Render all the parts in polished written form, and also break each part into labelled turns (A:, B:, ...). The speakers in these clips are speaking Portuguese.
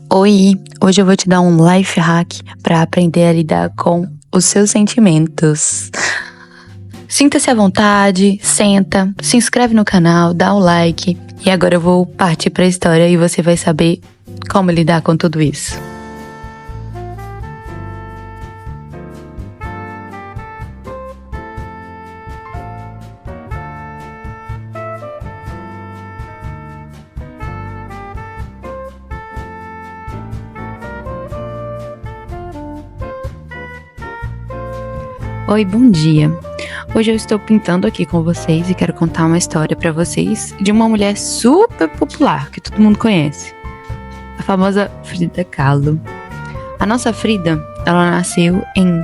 A: Oi, hoje eu vou te dar um life hack para aprender a lidar com os seus sentimentos. Sinta-se à vontade, senta, se inscreve no canal, dá um like e agora eu vou partir para a história e você vai saber como lidar com tudo isso. Oi, bom dia. Hoje eu estou pintando aqui com vocês e quero contar uma história para vocês de uma mulher super popular que todo mundo conhece, a famosa Frida Kahlo. A nossa Frida, ela nasceu em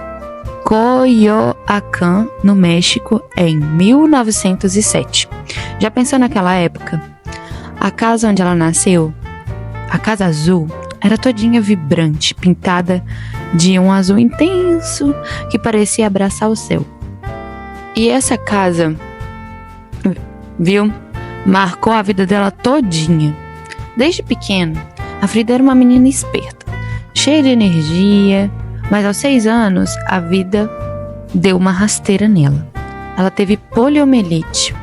A: Coyoacán, no México, em 1907. Já pensou naquela época? A casa onde ela nasceu, a Casa Azul, era todinha vibrante, pintada de um azul intenso que parecia abraçar o céu. E essa casa, marcou a vida dela todinha. Desde pequena, a Frida era uma menina esperta, cheia de energia, mas aos 6 anos a vida deu uma rasteira nela. Ela teve poliomielite.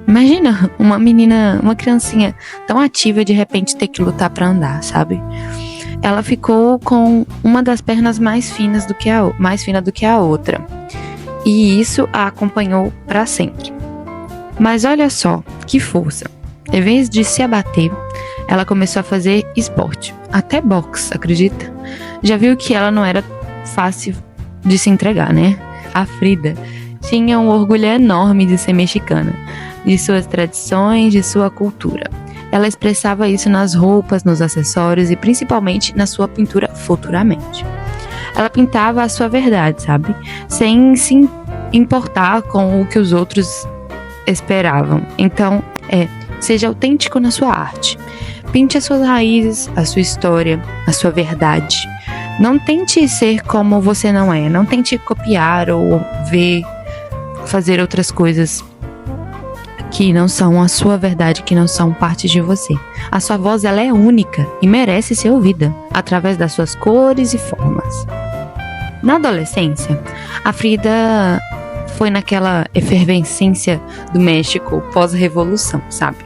A: Imagina uma criancinha tão ativa de repente ter que lutar para andar, sabe? Ela ficou com uma das pernas mais fina do que a outra. E isso a acompanhou para sempre. Mas olha só, que força. Em vez de se abater, ela começou a fazer esporte, até boxe, acredita? Já viu que ela não era fácil de se entregar, né? A Frida tinha um orgulho enorme de ser mexicana, de suas tradições, de sua cultura. Ela expressava isso nas roupas, nos acessórios e principalmente na sua pintura futuramente. Ela pintava a sua verdade, sabe? Sem se importar com o que os outros esperavam. Então, seja autêntico na sua arte. Pinte as suas raízes, a sua história, a sua verdade. Não tente ser como você não é. Não tente copiar ou fazer outras coisas que não são a sua verdade, que não são parte de você. A sua voz, ela é única e merece ser ouvida através das suas cores e formas. Na adolescência, a Frida foi naquela efervescência do México pós-revolução, sabe?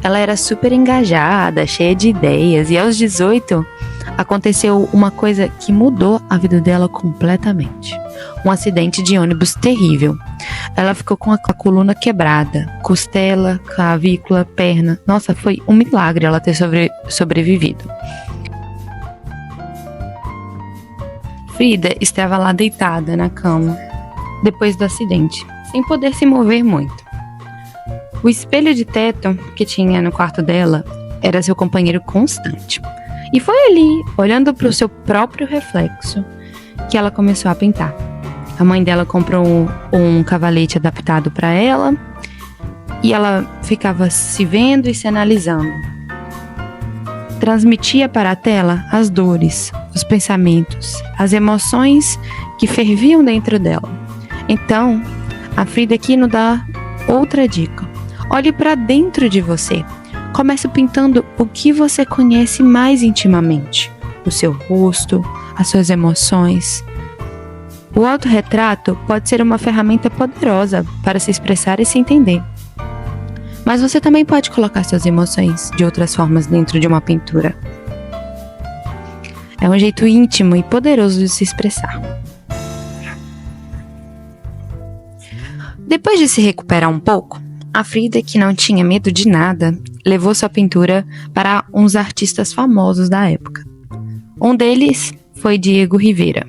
A: Ela era super engajada, cheia de ideias, e aos 18 aconteceu uma coisa que mudou a vida dela completamente. Um acidente de ônibus terrível. Ela ficou com a coluna quebrada, costela, clavícula, perna. Nossa, foi um milagre ela ter sobrevivido. Frida estava lá deitada na cama, depois do acidente, sem poder se mover muito. O espelho de teto que tinha no quarto dela era seu companheiro constante. E foi ali, olhando para o seu próprio reflexo, que ela começou a pintar. A mãe dela comprou um cavalete adaptado para ela e ela ficava se vendo e se analisando. Transmitia para a tela as dores, os pensamentos, as emoções que ferviam dentro dela. Então, a Frida aqui nos dá outra dica. Olhe para dentro de você. Comece pintando o que você conhece mais intimamente. O seu rosto, as suas emoções. O autorretrato pode ser uma ferramenta poderosa para se expressar e se entender. Mas você também pode colocar suas emoções de outras formas dentro de uma pintura. É um jeito íntimo e poderoso de se expressar. Depois de se recuperar um pouco, a Frida, que não tinha medo de nada, levou sua pintura para uns artistas famosos da época. Um deles foi Diego Rivera.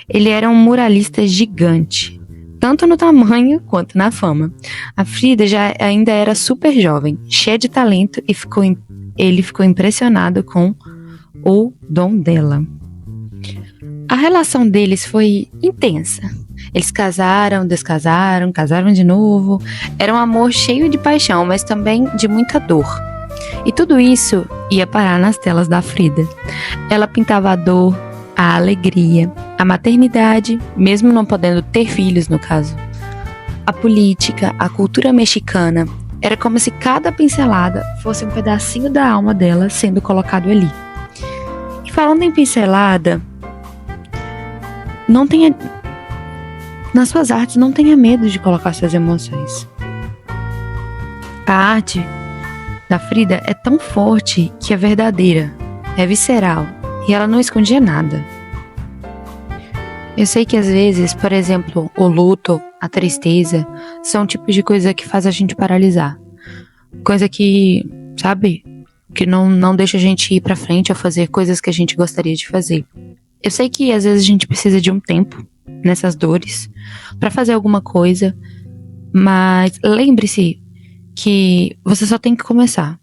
A: Ele era um muralista gigante, tanto no tamanho quanto na fama. A Frida ainda era super jovem, cheia de talento e ele ficou impressionado com o dom dela. A relação deles foi intensa. Eles casaram, descasaram, casaram de novo. Era um amor cheio de paixão, mas também de muita dor. E tudo isso ia parar nas telas da Frida. Ela pintava a dor, a alegria, a maternidade, mesmo não podendo ter filhos no caso, a política, a cultura mexicana Era como se cada pincelada fosse um pedacinho da alma dela sendo colocado ali. E falando em pincelada, nas suas artes, não tenha medo de colocar suas emoções. A arte da Frida é tão forte que é verdadeira, é visceral, e ela não escondia nada. Eu sei que às vezes, por exemplo, o luto, a tristeza, são tipos de coisa que faz a gente paralisar. Coisa que, sabe, que não deixa a gente ir pra frente ou fazer coisas que a gente gostaria de fazer. Eu sei que às vezes a gente precisa de um tempo nessas dores pra fazer alguma coisa, mas lembre-se que você só tem que começar.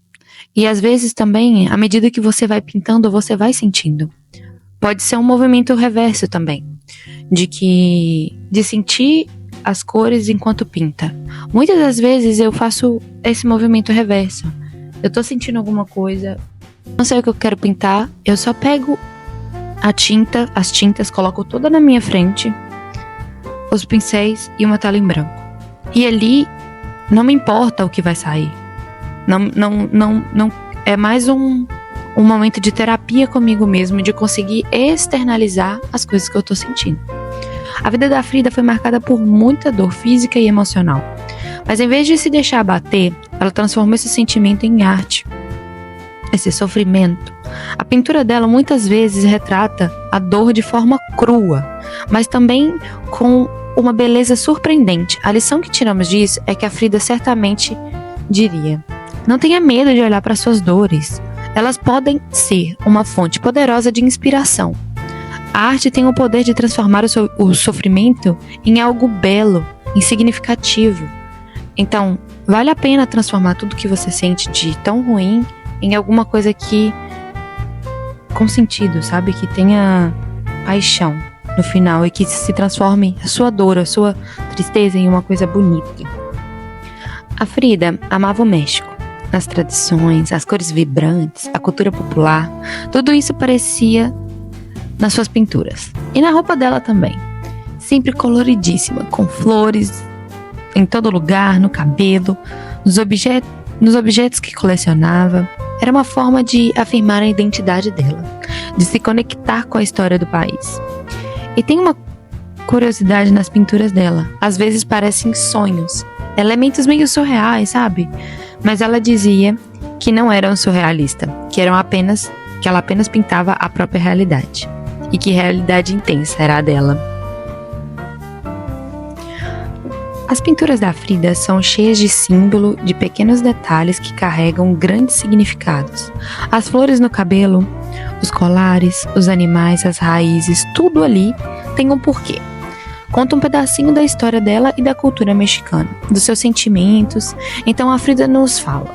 A: E às vezes também, à medida que você vai pintando, você vai sentindo. Pode ser um movimento reverso também, de sentir as cores enquanto pinta. Muitas das vezes eu faço esse movimento reverso. Eu tô sentindo alguma coisa, não sei o que eu quero pintar, eu só pego as tintas, coloco toda na minha frente, os pincéis e uma tela em branco. E ali não me importa o que vai sair. Não é mais um momento de terapia comigo mesmo, de conseguir externalizar as coisas que eu tô sentindo. A vida da Frida foi marcada por muita dor física e emocional. Mas em vez de se deixar abater, ela transformou esse sentimento em arte. Esse sofrimento. A pintura dela muitas vezes retrata a dor de forma crua, mas também com uma beleza surpreendente. A lição que tiramos disso é que a Frida certamente diria: não tenha medo de olhar para suas dores. Elas podem ser uma fonte poderosa de inspiração. A arte tem o poder de transformar o sofrimento em algo belo, em significativo. Então, vale a pena transformar tudo que você sente de tão ruim em alguma coisa que com sentido, sabe? Que tenha paixão no final e que se transforme a sua dor, a sua tristeza em uma coisa bonita. A Frida amava o México. As tradições, as cores vibrantes, a cultura popular, tudo isso parecia nas suas pinturas. E na roupa dela também. Sempre coloridíssima, com flores em todo lugar, no cabelo, nos objetos que colecionava. Era uma forma de afirmar a identidade dela, de se conectar com a história do país. E tem uma curiosidade nas pinturas dela. Às vezes parecem sonhos, elementos meio surreais, sabe? Mas ela dizia que não era um surrealista, que ela apenas pintava a própria realidade. E que realidade intensa era a dela. As pinturas da Frida são cheias de símbolo, de pequenos detalhes que carregam grandes significados. As flores no cabelo, os colares, os animais, as raízes, tudo ali tem um porquê. Conta um pedacinho da história dela e da cultura mexicana, dos seus sentimentos. Então a Frida nos fala: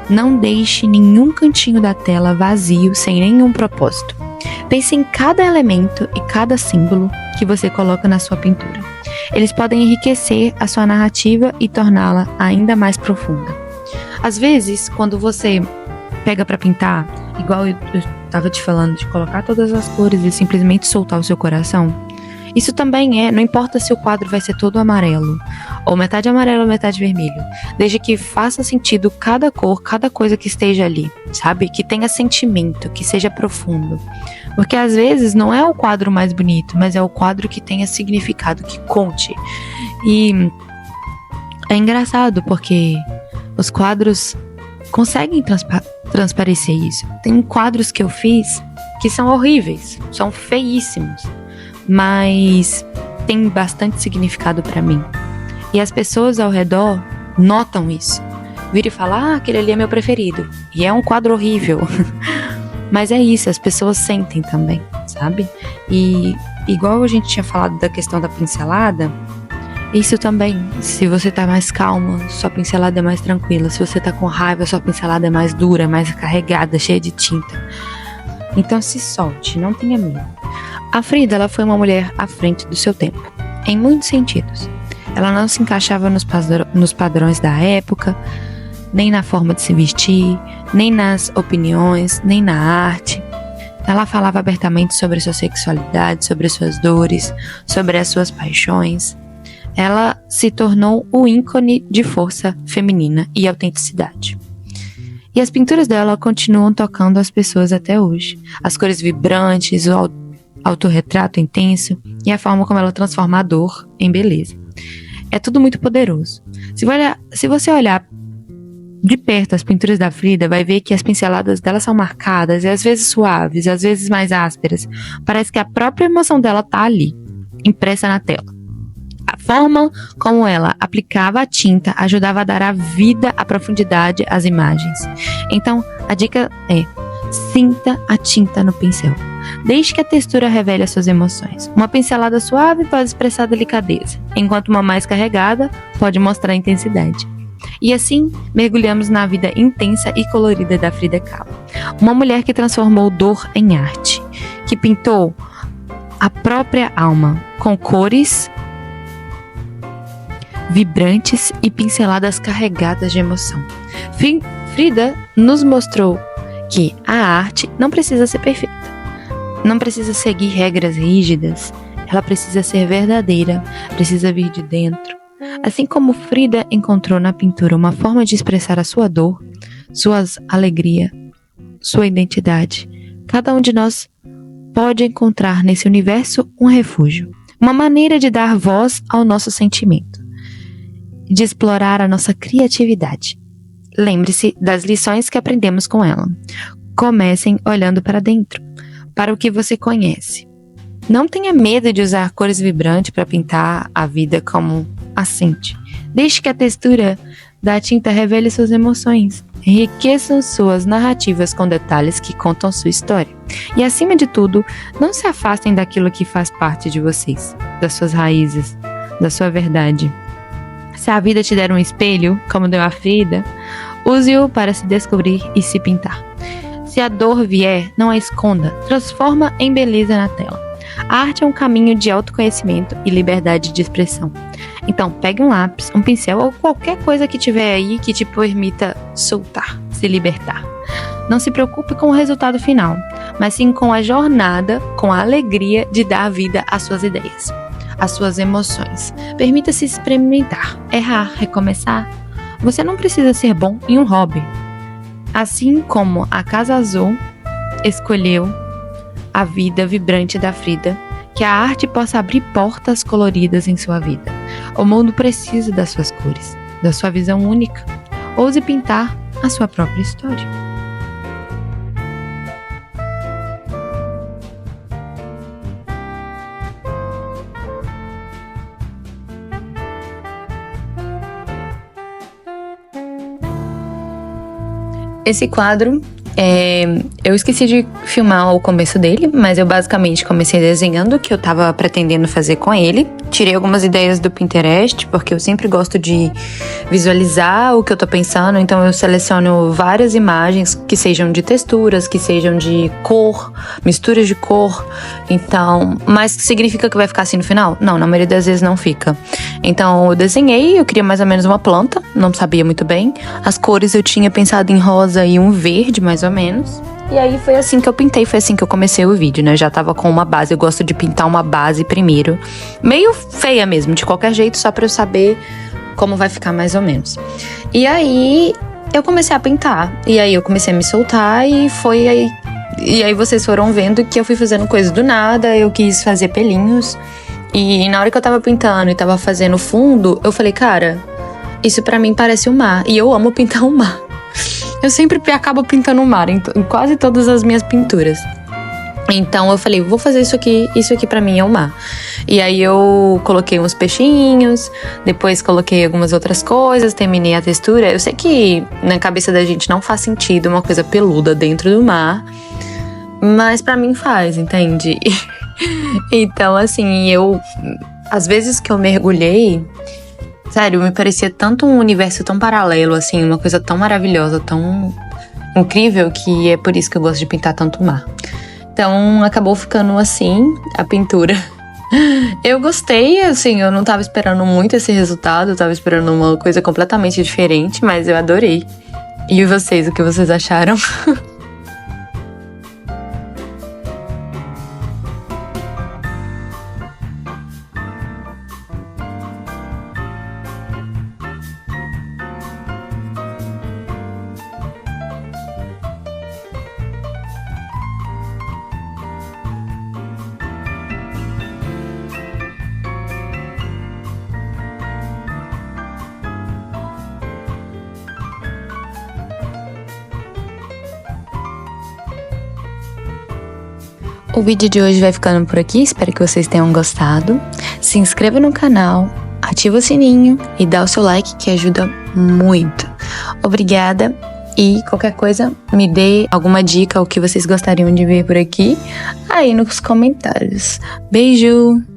A: não deixe nenhum cantinho da tela vazio sem nenhum propósito. Pense em cada elemento e cada símbolo que você coloca na sua pintura. Eles podem enriquecer a sua narrativa e torná-la ainda mais profunda. Às vezes, quando você pega para pintar, igual eu estava te falando, de colocar todas as cores e simplesmente soltar o seu coração, isso também não importa se o quadro vai ser todo amarelo, ou metade amarelo ou metade vermelho, desde que faça sentido cada cor, cada coisa que esteja ali, sabe? Que tenha sentimento, que seja profundo. Porque às vezes não é o quadro mais bonito, mas é o quadro que tenha significado, que conte. E é engraçado porque os quadros conseguem transparecer isso. Tem quadros que eu fiz que são horríveis, são feíssimos, mas tem bastante significado pra mim. E as pessoas ao redor notam isso. Viram e falam: aquele ali é meu preferido. E é um quadro horrível. Mas é isso, as pessoas sentem também, sabe? E igual a gente tinha falado da questão da pincelada, isso também, se você tá mais calma, sua pincelada é mais tranquila. Se você tá com raiva, sua pincelada é mais dura, mais carregada, cheia de tinta. Então se solte, não tenha medo. A Frida, ela foi uma mulher à frente do seu tempo, em muitos sentidos. Ela não se encaixava nos padrões da época, nem na forma de se vestir, nem nas opiniões, nem na arte. Ela falava abertamente sobre sua sexualidade, sobre suas dores, sobre as suas paixões. Ela se tornou o ícone de força feminina e autenticidade. E as pinturas dela continuam tocando as pessoas até hoje. As cores vibrantes, o autorretrato intenso e a forma como ela transforma a dor em beleza. É tudo muito poderoso. Se você olhar de perto as pinturas da Frida, vai ver que as pinceladas dela são marcadas, e às vezes suaves, às vezes mais ásperas. Parece que a própria emoção dela tá ali, impressa na tela. A forma como ela aplicava a tinta ajudava a dar a vida, a profundidade às imagens. Então, a dica é: sinta a tinta no pincel. Deixe que a textura revele as suas emoções. Uma pincelada suave pode expressar delicadeza, enquanto uma mais carregada pode mostrar intensidade. E assim, mergulhamos na vida intensa e colorida da Frida Kahlo. Uma mulher que transformou dor em arte, que pintou a própria alma com cores vibrantes e pinceladas carregadas de emoção. Frida nos mostrou que a arte não precisa ser perfeita, não precisa seguir regras rígidas, ela precisa ser verdadeira, precisa vir de dentro. Assim como Frida encontrou na pintura uma forma de expressar a sua dor, sua alegria, sua identidade, cada um de nós pode encontrar nesse universo um refúgio, uma maneira de dar voz ao nosso sentimento, de explorar a nossa criatividade. Lembre-se das lições que aprendemos com ela. Comecem olhando para dentro, para o que você conhece. Não tenha medo de usar cores vibrantes para pintar a vida como a sente. Deixe que a textura da tinta revele suas emoções. Enriqueçam suas narrativas com detalhes que contam sua história. E, acima de tudo, não se afastem daquilo que faz parte de vocês, das suas raízes, da sua verdade. Se a vida te der um espelho, como deu a Frida, use-o para se descobrir e se pintar. Se a dor vier, não a esconda, transforma em beleza na tela. A arte é um caminho de autoconhecimento e liberdade de expressão. Então, pegue um lápis, um pincel ou qualquer coisa que tiver aí que te permita soltar, se libertar. Não se preocupe com o resultado final, mas sim com a jornada, com a alegria de dar vida às suas ideias, às suas emoções. Permita-se experimentar, errar, recomeçar. Você não precisa ser bom em um hobby. Assim como a Casa Azul escolheu a vida vibrante da Frida, que a arte possa abrir portas coloridas em sua vida. O mundo precisa das suas cores, da sua visão única. Ouse pintar a sua própria história. Esse quadro, eu esqueci de filmar o começo dele, mas eu basicamente comecei desenhando o que eu tava pretendendo fazer com ele. Tirei algumas ideias do Pinterest, porque eu sempre gosto de visualizar o que eu tô pensando, então eu seleciono várias imagens que sejam de texturas, que sejam de cor, misturas de cor. Então, mas significa que vai ficar assim no final? Não, na maioria das vezes não fica. Então eu desenhei, eu queria mais ou menos uma planta, não sabia muito bem. As cores eu tinha pensado em rosa e um verde, mais ou menos. E aí foi assim que eu pintei, foi assim que eu comecei o vídeo, né? Eu já tava com uma base, eu gosto de pintar uma base primeiro. Meio feia mesmo, de qualquer jeito, só pra eu saber como vai ficar mais ou menos. E aí eu comecei a pintar, e aí eu comecei a me soltar e foi aí... E aí vocês foram vendo que eu fui fazendo coisas do nada, eu quis fazer pelinhos. E na hora que eu tava pintando e tava fazendo fundo, eu falei, cara, isso pra mim parece um mar. E eu amo pintar um mar. Eu sempre acabo pintando o mar em quase todas as minhas pinturas. Então eu falei, vou fazer isso aqui pra mim é o mar. E aí eu coloquei uns peixinhos, depois coloquei algumas outras coisas, terminei a textura. Eu sei que na cabeça da gente não faz sentido uma coisa peluda dentro do mar, mas pra mim faz, entende? Então assim, às vezes que eu mergulhei, sério, me parecia tanto um universo tão paralelo, assim, uma coisa tão maravilhosa, tão incrível, que é por isso que eu gosto de pintar tanto o mar. Então, acabou ficando assim, a pintura. Eu gostei, assim, eu não tava esperando muito esse resultado, eu tava esperando uma coisa completamente diferente, mas eu adorei. E vocês, o que vocês acharam? O vídeo de hoje vai ficando por aqui, espero que vocês tenham gostado. Se inscreva no canal, ativa o sininho e dá o seu like que ajuda muito. Obrigada e qualquer coisa me dê alguma dica, o que vocês gostariam de ver por aqui aí nos comentários. Beijo!